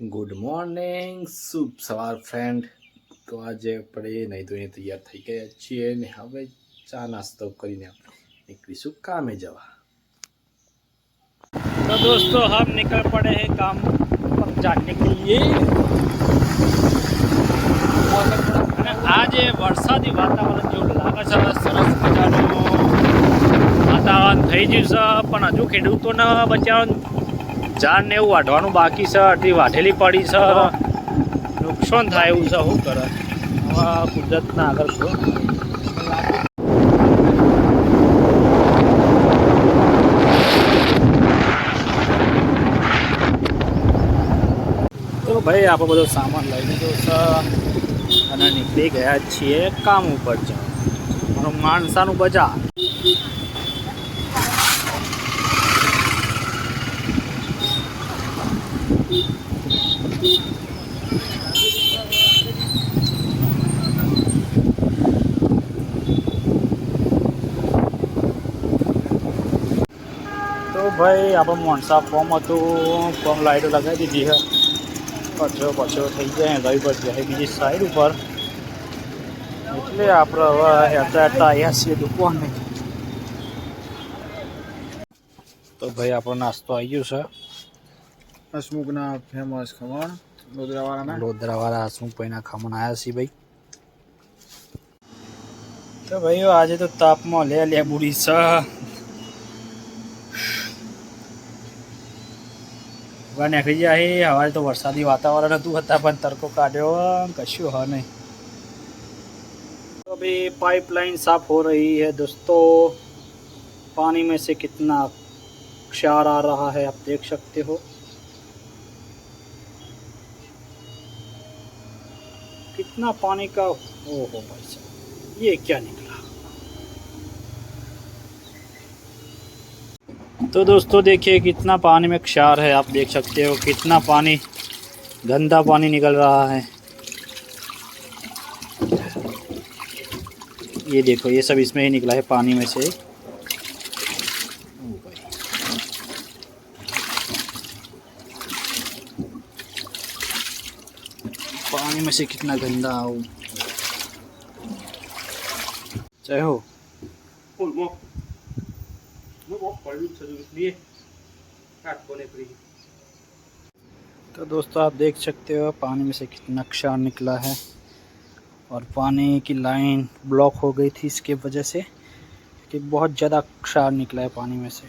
Good morning, શુભ સવાર friend. તો આજે આપણે નહીં ધોઈને તૈયાર થઈ ગયા છીએ ને હવે ચા નાસ્તો કરીને આપણે નીકળીશું કામે જવા. तो दोस्तों हम निकल पड़े हैं काम पर जाने के लिए. आज वरसादी वातावरण जो लागे છે સરસ મજાનું વાતાવરણ થઈ ગયું છે, પણ હજુ ખેડૂતોને બચાવવાનું ઝાડ ને એવું વાઢવાનું બાકી છે. અડધી વાઢેલી પડી છે, નુકસાન થાય એવું છે. શું કરે હવે કુદરતના આગળ છો. તો ભાઈ આપણે બધો સામાન લઈ લીધો છે અને નીકળી ગયા છીએ કામ ઉપર જવા. મારું માણસાનું બજાર. તો ભાઈ આપણે મોણસા ફોર્મ હતું, ફોર્મ લાઈટો લગાવી દીધી છે. પછો થઈ જાય ગઈ પર જાય બીજી સાઈડ ઉપર. એટલે આપણે હવે હેરતા આવ્યા છીએ દુકાને. તો ભાઈ આપણો નાસ્તો આવી ગયો છે. હસમુખના ફેમસ ખમણ લોધરાવાળા હસમુખભાઈના ખમણ આવ્યા છીએ ભાઈ. તો ભાઈઓ આજે તો તાપમાં લે બુડી છે. હવે નીકળી જાય. હવે તો વરસાદી વાતાવરણ હતું હતા, પણ તડકો કાઢ્યો કશું હ नहीं. तो अभी पाइपलाइन साफ हो रही है दोस्तों. पानी में से कितना क्षार आ रहा है आप देख सकते हो. कितना पानी का ओहो भाई साहब, ये क्या निकला. तो दोस्तों देखिए कितना पानी में क्षार है. आप देख सकते हो कितना पानी गंदा पानी निकल रहा है. ये देखो ये सब इसमें ही निकला है पानी में से. पानी में से कितना गंदा हो. चाहे हो तो दोस्तों आप देख सकते हो पानी में से कितना क्षार निकला है. और पानी की लाइन ब्लॉक हो गई थी इसके वजह से कि बहुत ज़्यादा क्षार निकला है पानी में से.